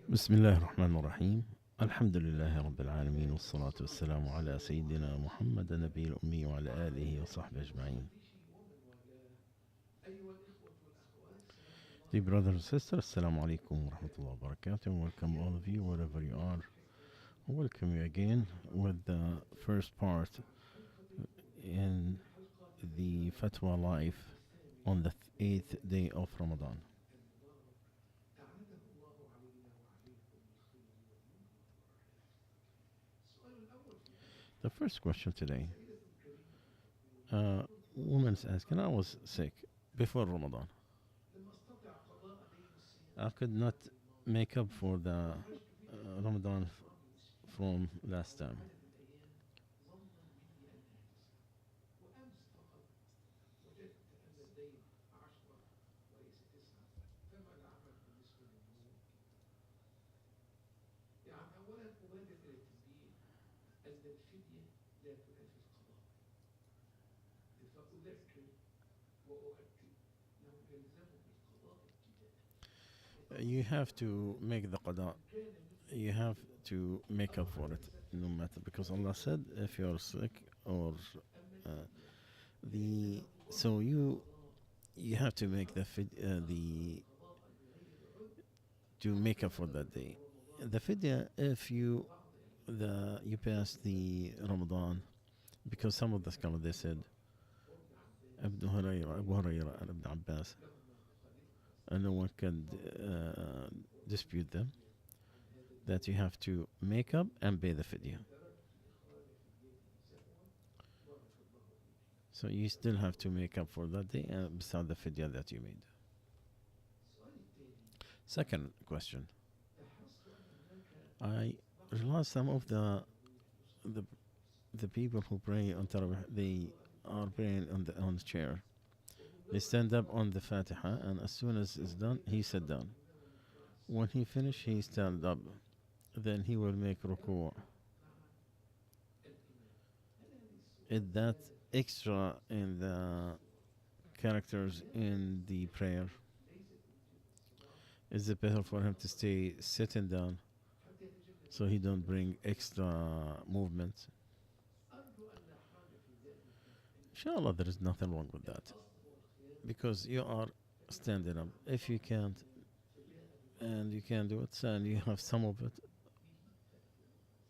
بسم الله الرحمن الرحيم. الحمد لله رب العالمين والصلاة والسلام على سيدنا محمد النبي الأمي وعلى آله وصحبه أجمعين. Dear brothers and sisters, Assalamu alaikum wa rahmatullahi wa barakatuh. Welcome all of you wherever you are. Welcome you again with the first part in the Fatwa life on the 8th day of Ramadan. The first question today, woman's asking, I was sick before Ramadan. I could not make up for the Ramadan from last time. You have to make the qada. You have to make up for it, no matter, because Allah said if you're sick or so you have to make to make up for that day. The fidya, if you pass the Ramadan, because some of the scholars they said Abu Hurairah and Ibn Abbas, and no one can dispute them, that you have to make up and pay the fidya. So you still have to make up for that day beside the fidya that you made. Second question. I realize some of the people who pray on Tarawih, they are praying on the chair. They stand up on the Fatiha, and as soon as it's done, he sit down. When he finish, he stand up. Then he will make ruku'. Is that extra in the characters in the prayer? Is it better for him to stay sitting down so he don't bring extra movement? Inshallah, there is nothing wrong with that, because you are standing up. If you can't, and you can do it, and you have some of it,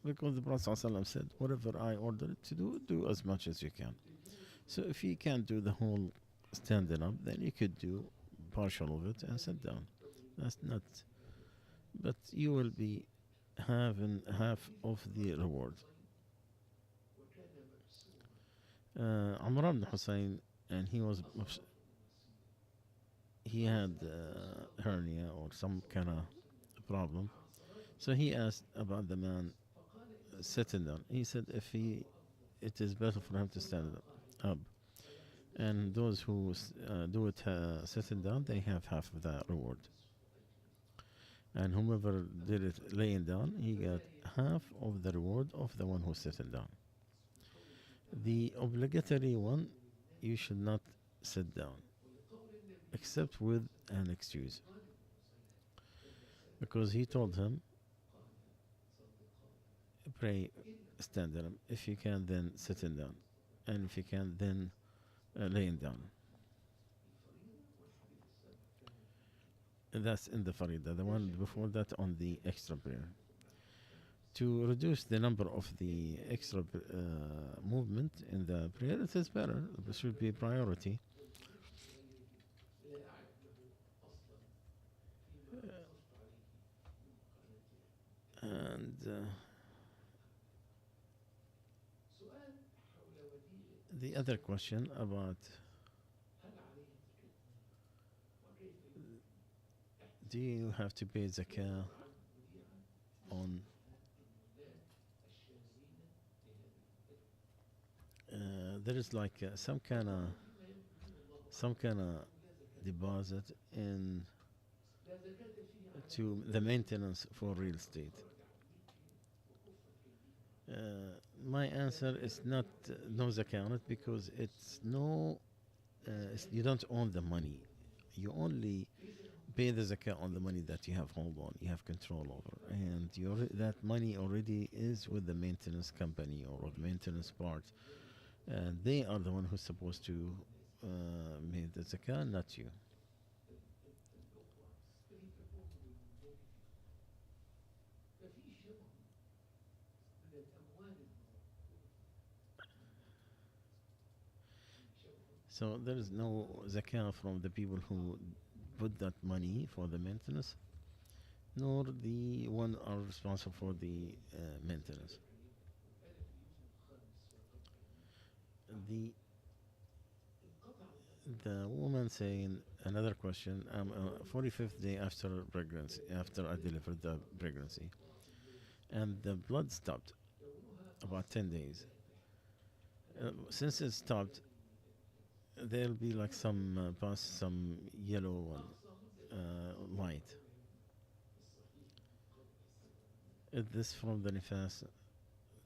because the Prophet ﷺ said, whatever I order it to do as much as you can. So if you can't do the whole standing up, then you could do partial of it and sit down. That's not, but you will be having half of the reward. Umar ibn Hussein, and he had hernia or some kind of problem. So he asked about the man sitting down. He said it is better for him to stand up. And those who do it sitting down, they have half of that reward. And whomever did it laying down, he got half of the reward of the one who's sitting down. The obligatory one, you should not sit down, except with an excuse. Because he told him, pray standing up. If you can, then sitting down. And if you can, then laying down. And that's in the Farida. The one before that on the extra prayer. To reduce the number of the extra movement in the prayer, it is better. It should be a priority. And the other question about, do you have to pay zakah on there is like some kind of deposit in to the maintenance for real estate. My answer is not no zakat on it, because it's no you don't own the money. You only pay the zakah on the money that you have hold on, you have control over, and that money already is with the maintenance company or the maintenance part, and they are the one who's supposed to pay the zakah, not you. So there is no zakah from the people who put that money for the maintenance, nor the one are responsible for the maintenance. The the woman saying another question. 45th day after pregnancy, after I delivered the pregnancy, and the blood stopped about 10 days. Since it stopped, there'll be like some past some yellow one, light. Is this from the nifas?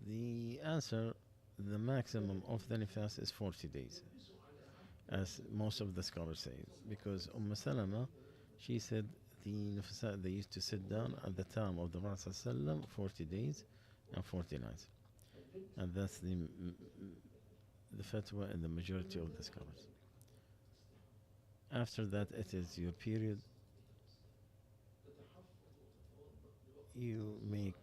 The answer, the maximum of the nifas is 40 days, as most of the scholars say, because Salama, she said the nifasa, they used to sit down at the time of the Prophet ﷺ 40 days and 40 nights, and that's the fatwa in the majority of the scholars. After that, it is your period. You make,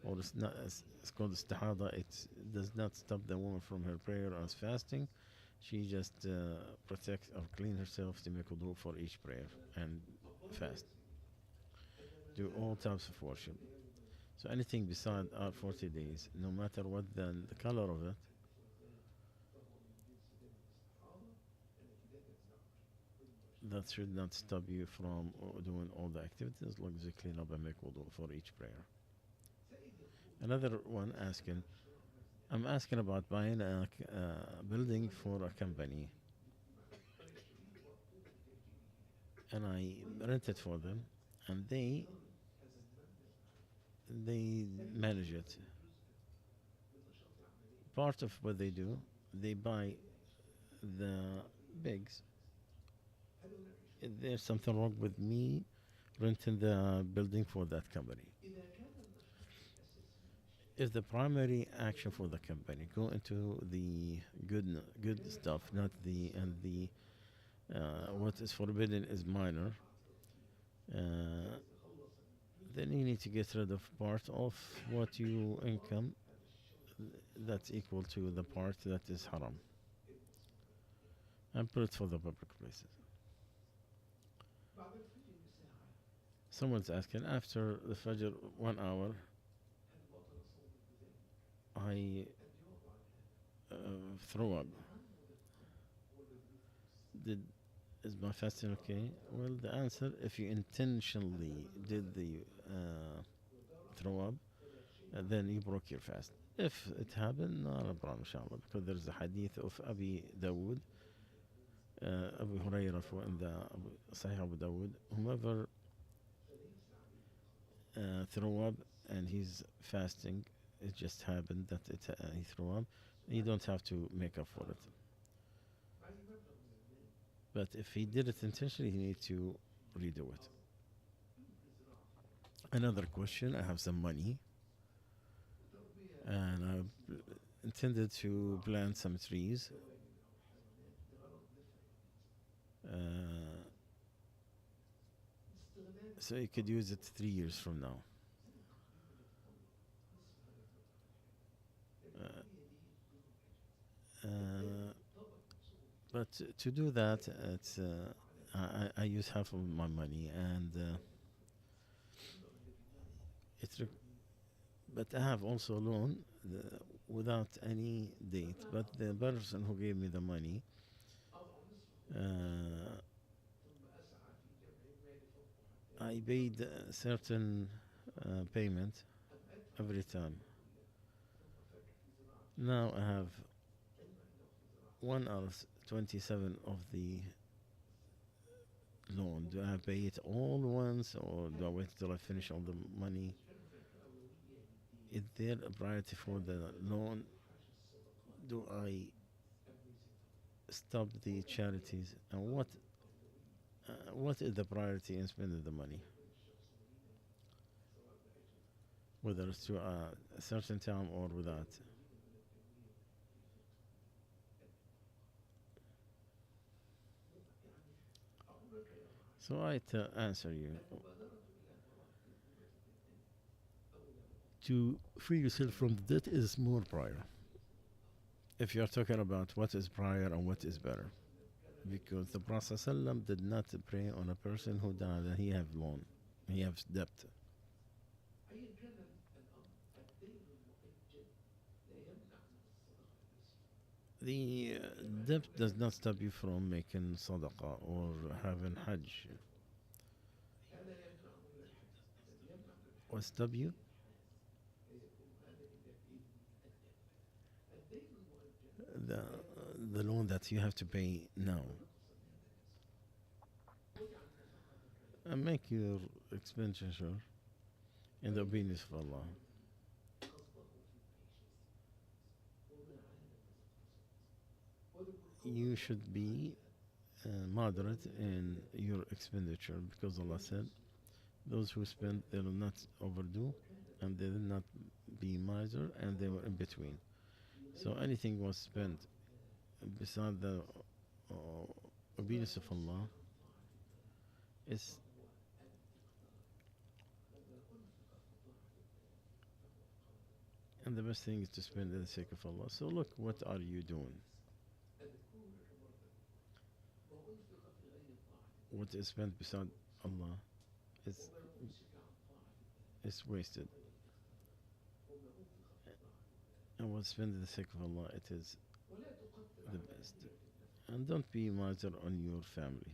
or it's called istihada. It does not stop the woman from her prayer as fasting. She just protects or clean herself to make wudu for each prayer and fast. Do all types of worship. So anything beside our 40 days, no matter what the color of it, that should not stop you from doing all the activities as long as you clean up and make wudu for each prayer. Another one asking, I'm asking about buying a building for a company, and I rent it for them, and they manage it. Part of what they do, they buy the bigs. Is there something wrong with me renting the building for that company? If the primary action for the company go into the good stuff, not the what is forbidden is minor, then you need to get rid of part of what you income that's equal to the part that is haram, and put it for the public places. Someone's asking, after the Fajr 1 hour, I throw up. Did Is my fasting okay? Well, the answer, if you intentionally did the throw up, then you broke your fast. If it happened, not a problem, inshallah, because there's a hadith of Abi Dawood, Abu Hurairah in the Sahih Abu Dawood. Whomever throw up and he's fasting, it just happened that he threw up, you don't have to make up for it. But if he did it intentionally, he needs to redo it. Another question, I have some money and I intended to plant some trees. So you could use it 3 years from now. But to do that, it's I use half of my money, and but I have also a loan without any date. But the person who gave me the money, I paid a certain payment every time. Now I have 1 hour 27 of the loan. Do I pay it all once, or do I wait till I finish all the money? Is there a priority for the loan? Do I stop the charities, and what is the priority in spending the money, whether it's to a certain time or without. So I answer you, to free yourself from the debt is more prior. If you're talking about what is prior and what is better, because the Prophet ﷺ did not pray on a person who died and he have loan, he has debt. The debt does not stop you from making sadaqah or having hajj. What stop you? The, the loan that you have to pay now. And make your expenditure in the obedience of Allah. You should be moderate in your expenditure, because Allah said, those who spend, they will not overdo, and they will not be miser, and they were in between. So anything was spent beside the uh, obedience of Allah is, and the best thing is to spend in the sake of Allah. So look, what are you doing? What is spent beside Allah is wasted. And what's spent in the sake of Allah, it is the best. And don't be miser on your family.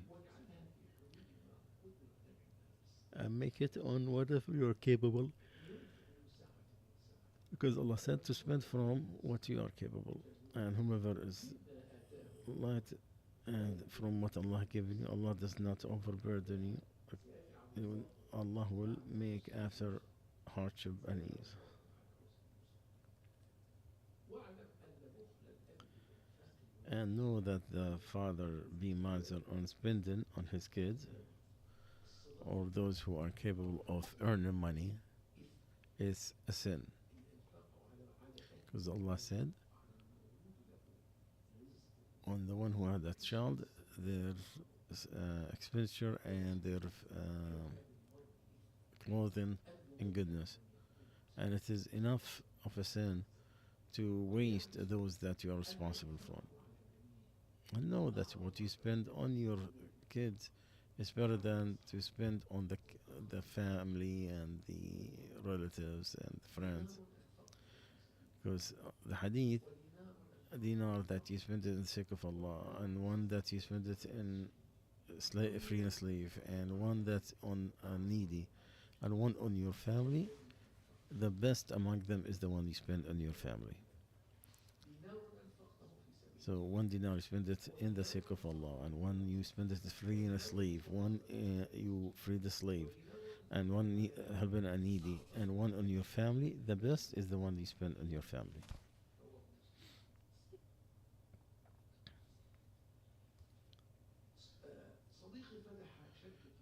And make it on whatever you're capable. Because Allah said to spend from what you are capable. And whomever is light and from what Allah given you, Allah does not overburden you. Allah will make after hardship and ease. And know that the father be miser on spending on his kids or those who are capable of earning money is a sin. Because Allah said, on the one who had a child, their expenditure and their clothing in goodness. And it is enough of a sin to waste those that you are responsible for. And know that what you spend on your kids is better than to spend on the family and the relatives and friends. Because the hadith, a dinar that you spend it in the sake of Allah, and one that you spend it in freeing a slave, and one that's on a needy, and one on your family, the best among them is the one you spend on your family. So one dinar you spend it in the sake of Allah, and one you spend it freeing a slave, one you free the slave, and one helping a needy, and one on your family. The best is the one you spend on your family.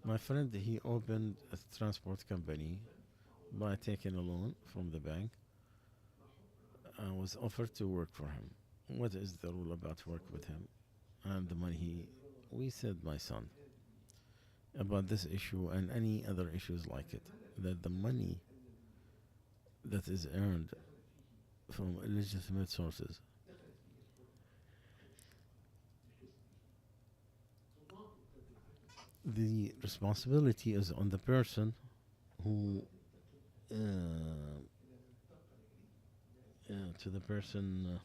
My friend, he opened a transport company by taking a loan from the bank. I was offered to work for him. What is the rule about work with him? And the money we said, my son, about this issue and any other issues like it, that the money that is earned from illegitimate sources the responsibility is on the person who to the person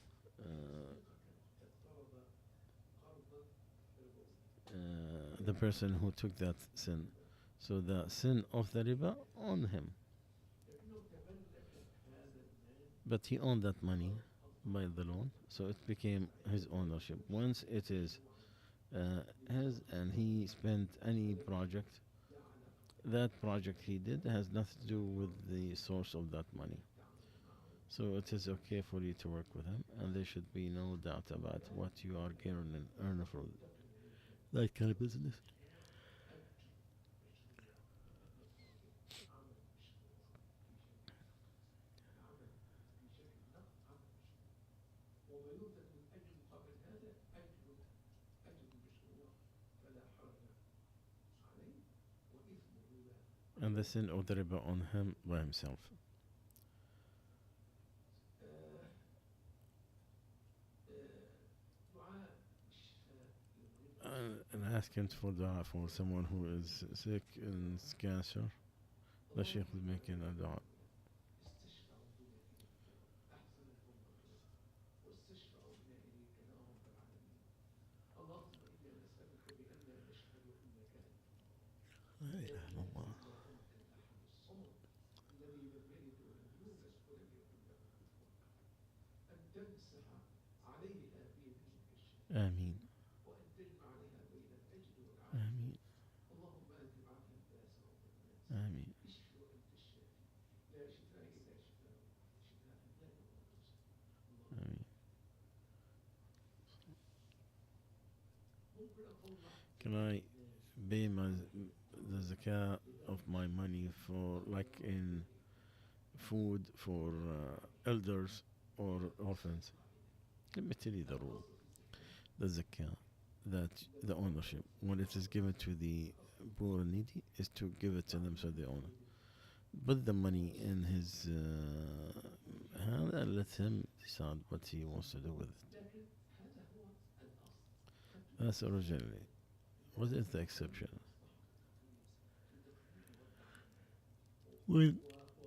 the person who took that sin. So the sin of the riba on him. But he owned that money by the loan, so it became his ownership. Once it is his and he spent any project, that project he did has nothing to do with the source of that money. So it is okay for you to work with him, and there should be no doubt about what you are getting earning from that kind of business. And the sin of the riba on him by himself. And ask him for dua for someone who is sick and it's cancer. The Sheikh is making a dua. لا إله إلا الله. آمين. آمين. آمين. آمين. Can I pay the zakah of my money for like in food for elders or orphans? Let me tell you the rule. The zakah, that the ownership, when it is given to the poor and needy, is to give it to them so they own it. Put the money in his hand and let him decide what he wants to do with it. That's originally. What is the exception? When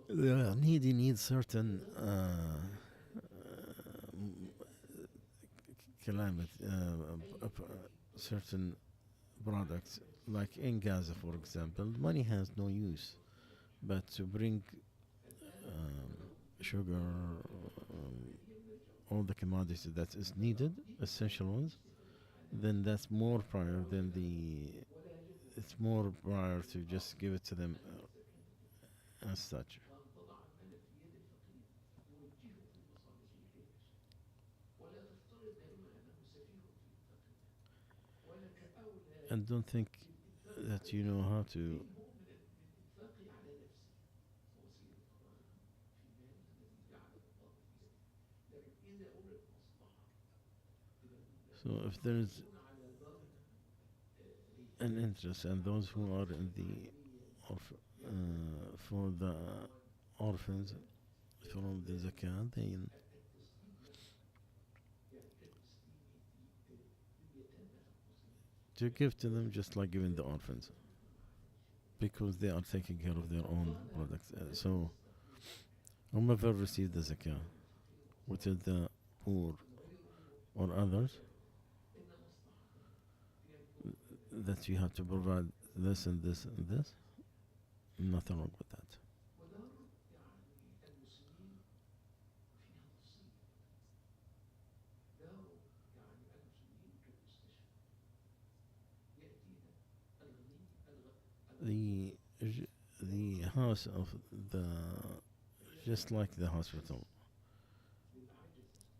the needy needs certain climate, certain products, like in Gaza, for example, money has no use, but to bring sugar, all the commodities that is needed, essential ones, then that's more prior than the. It's more prior to just give it to them as such. And don't think that you know how to. So if there's an interest, and those who are in the for the orphans from the zakat, then to give to them just like giving the orphans, because they are taking care of their own products. So whomever received the zakah, whether the poor or others, that you have to provide this and this and this, nothing wrong with that. The the house of the just like the hospital.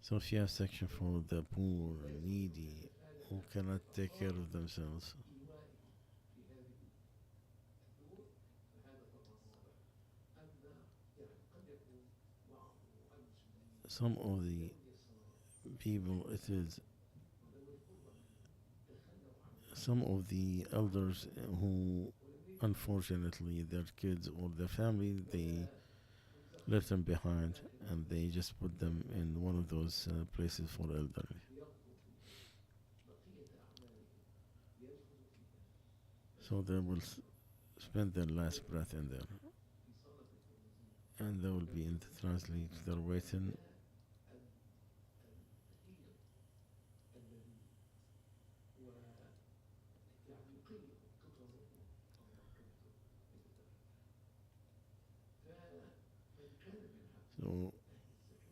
So if you have section for the poor, needy, who cannot take care of themselves, some of the people, it is some of the elders who, unfortunately, their kids or their family, they left them behind and they just put them in one of those places for elderly. So they will spend their last breath in there, and they will be in the translate. They're waiting. So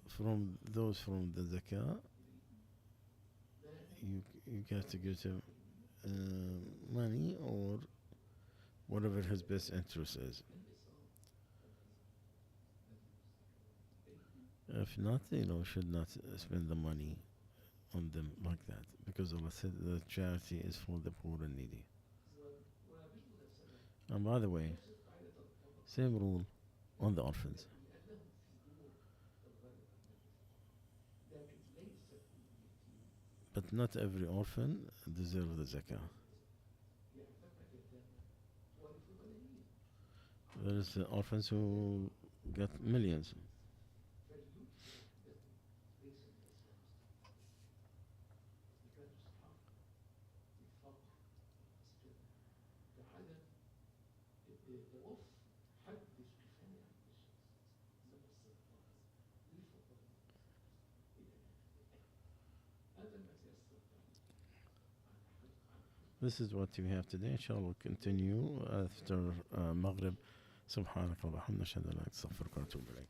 from those from the zakah, you get to give them money or whatever his best interest is. If not, should not spend the money on them like that, because Allah said the charity is for the poor and needy. And by the way, same rule on the orphans, but not every orphan deserves the zakah. There's orphans who get millions. This is what we have today. Inshallah, we'll continue after Maghrib. سبحانك اللهم وبحمدك أشهد أن لا إله إلا أنت أستغفرك وأتوب إليك.